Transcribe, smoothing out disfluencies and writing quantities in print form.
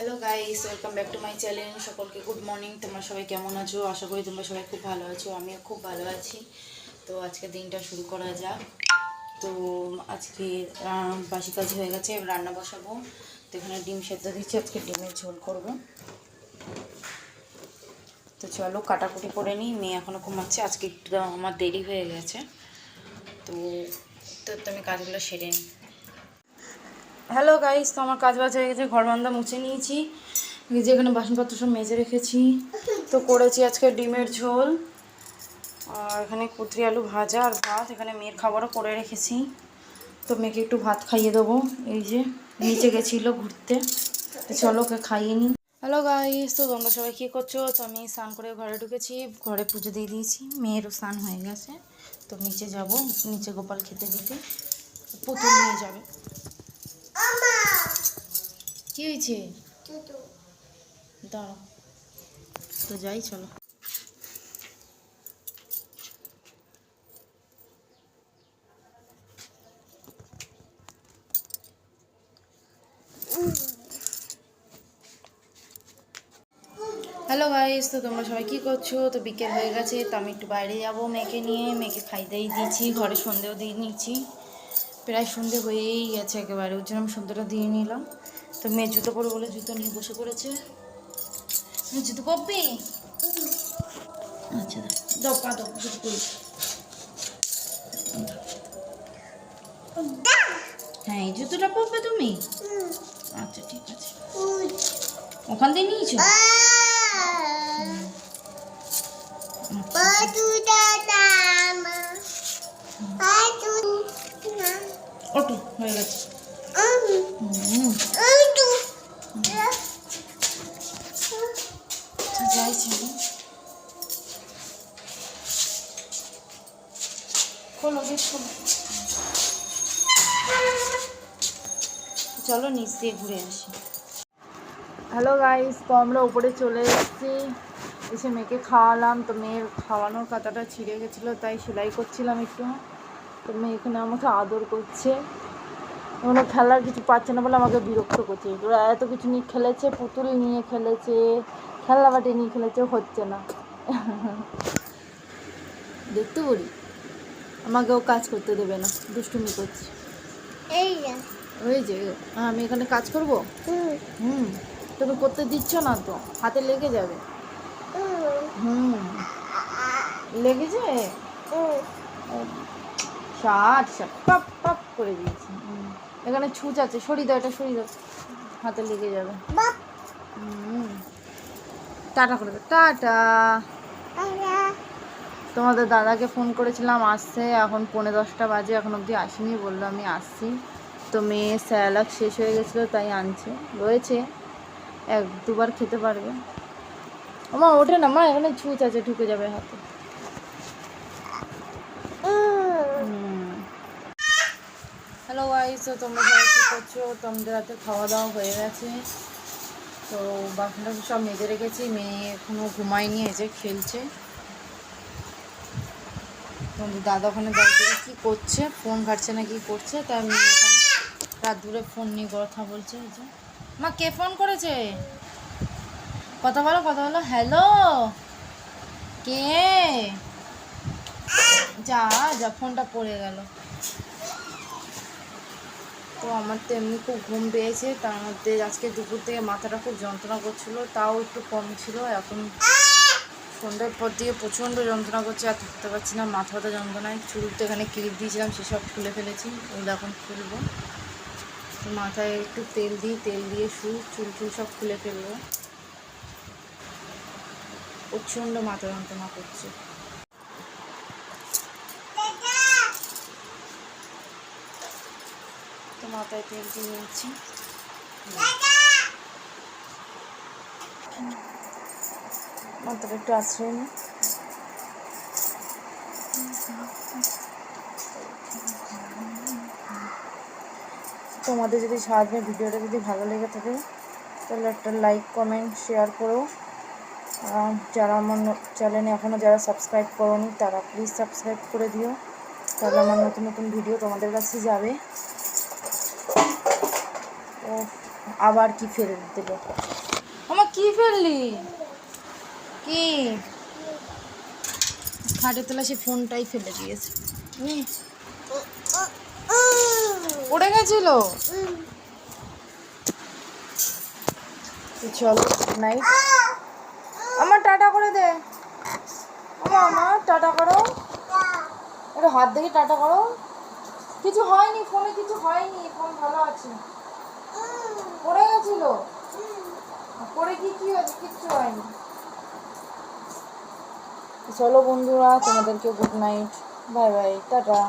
Hello guys, welcome back to my channel. সকলকে good morning. তোমরা সবাই কেমন আছো? আশা করি তোমরা সবাই খুব ভালো আছো। আমিও খুব ভালো আছি। তো আজকে দিনটা শুরু করা যাক। তো আজকে বাসি কাজ হয়ে গেছে, রান্না বসাবো। তো এখানে ডিম সেদ্ধ দিচ্ছি, আজকে ডিমের ঝোল করবো। তো চলো কাটাকুটি করে নিই। মেয়ে এখনও ঘুমাচ্ছে, আজকে একটু আমার দেরি হয়ে গেছে। তো আমি কাজগুলো সেরে নিই। হ্যালো গাইস, তো আমার কাজ বাজ হয়ে গেছে, ঘর বারান্দা মুছে নিয়েছি, যে এখানে বাসনপত্র সব মেজে রেখেছি। তো করেছি আজকে ডিমের ঝোল, আর এখানে কুঁদরি আলু ভাজা আর ভাত। এখানে মেয়ের খাবারও করে রেখেছি। তো মেয়েকে একটু ভাত খাইয়ে দেবো। এই যে নিচে গেছিলো ঘুরতে, তো চলো ওকে খাইয়ে নিই। হ্যালো গাইস, তো তোমরা সবাই কী করছো? তো আমি স্নান করে ঘরে ঢুকেছি, ঘরে পুজো দিয়ে দিয়েছি, মেয়েরও স্নান হয়ে গেছে। তো নিচে যাব, নিচে গোপাল খেতে দিতে, পুতুল নিয়ে যাবে। কি হয়েছে? দাঁড়াও, তো যাই, চলো। হ্যালো গাইস, তো তোমরা সবাই কী করছো? তো বিকেল হয়ে গেছে, তো আমি একটু বাইরে যাব মেয়েকে নিয়ে। মেয়েকে খাইতেই দিয়েছি, ঘরে সন্ধেও দিয়ে নিয়েছি, প্রায় সন্ধে হয়েই গেছে একেবারে। ওর জন্য আমি সন্ধেটা দিয়ে নিলাম। তো মেয়ে জুতো পরে বলে জুতো নিয়ে বসে পড়েছে। জুতো পরবি? আচ্ছা দাও, পা দাও, জুতো পরি। হ্যাঁ, এই জুতোটা পরবে তুমি? আচ্ছা ঠিক আছে। ওখান দিয়ে নিয়েছো? ওকে, হয়ে গেছে। যাই চলো, খোলো গেট খোলো। চলো নিচ দিয়ে ঘুরে আসি। হ্যালো গাইস, তো আমরা উপরে চলে এসেছি, এসে মেয়েকে খাওয়ালাম। তো মেয়ের খাওয়ানোর কাঁটাটা ছিঁড়ে গেছিলো, তাই সেলাই করছিলাম একটু। তো মেয়ে এখানে আমাকে আদর করছে, ওরা খেলার কিছু পাচ্ছে না বলে আমাকে বিরক্ত করছে। ওরা এত কিছু নিয়ে খেলেছে, পুতুল নিয়ে খেলেছে, খেলনাবাটি নিয়ে খেলেছে, হচ্ছে না। দেখতে বলি, আমাকেও কাজ করতে দেবে না, দুষ্টুমি করছে। ওই যে আমি এখানে কাজ করবো। তুমি করতে দিচ্ছ না তো, হাতে লেগে যাবে। লেগেছে। শার্ট পাপ পাপ করে দিয়েছি। এখানে ছুঁচ আছে, সরিয়ে দাও, এটা সরিয়ে দাও, হাতে লেগে যাবে। টাটা করে দাও, টাটা। তোমাদের দাদাকে ফোন করেছিলাম, আসছে, এখন 9:45 বাজে, এখন অবধি আসেনি, বললো আমি আসছি। তো মেয়ে স্যালাড শেষ হয়ে গেছিলো, তাই আনছে, রয়েছে, 1-2 বার খেতে পারবে। আমার ওঠে না মা, এখানে ছুঁচ আছে, ঢুকে যাবে হাতে। হ্যালো গাইস, তো তোমরা সবাই কী করছো? তোমাদের রাতে খাওয়া দাওয়া হয়ে গেছে। তো বাসনটা সব মেজে রেখেছি, মেয়ে এখনও ঘুমায়নি, এসে খেলছে। তোমাদের দাদা ওখানে দাঁড়িয়ে কী করছে, ফোন ঘাটছে না কি করছে, তাই আমি ওখানে রাত ধরে ফোন নিয়ে কথা বলছে। এই যে মা, কে ফোন করেছে? কথা বলো, কথা বলো। হ্যালো, কে? যা যা, ফোনটা পড়ে গেল। তো আমার তো এমনি খুব ঘুম পেয়েছে, তার মধ্যে আজকে দুপুর থেকে মাথাটা খুব যন্ত্রণা করছিলো, তাও একটু কম ছিল। এখন সন্ধ্যার পর দিয়ে প্রচণ্ড যন্ত্রণা করছে, আর থাকতে পারছি না, মাথা ব্যথা যন্ত্রণায়। চুল তো এখানে ক্লিপ দিয়েছিলাম, সেসব খুলে ফেলেছি, ওগুলো এখন খুলবো। মাথায় একটু তেল দিয়ে চুল সব খুলে ফেলবো। প্রচণ্ড মাথা যন্ত্রণা করছে। তো মাথায় তেল দিয়ে নিচ্ছি। মাথাটা একটু আশ্রয় নিই। তোমাদের যদি সারাদিনের ভিডিওটা যদি ভালো লেগে থাকে, তাহলে একটা লাইক, কমেন্ট, শেয়ার করো। যারা আমার চ্যানেলে এখনও যারা সাবস্ক্রাইব করোনি, তারা প্লিজ সাবস্ক্রাইব করে দিও, তাহলে আমার নতুন নতুন ভিডিও তোমাদের কাছে যাবে। ও আবার কি ফেলে দিল? আমার কি ফেললি? কি খাটে তোলা সে ফোনটাই ফেলে দিয়েছে। পড়ে গেছিল। চলো গুড নাইট। আমার টাটা করে দে। আমার টাটা করো, একটু হাত দেখে টাটা করো। কিছু হয়নি, ফোনে কিছু হয়নি, ফোন ভালো আছে। পড়ে গেছিল, পড়ে কি হয়েছে? কিচ্ছু হয়নি। চলো বন্ধুরা, তোমাদেরকে good night, bye bye, tata.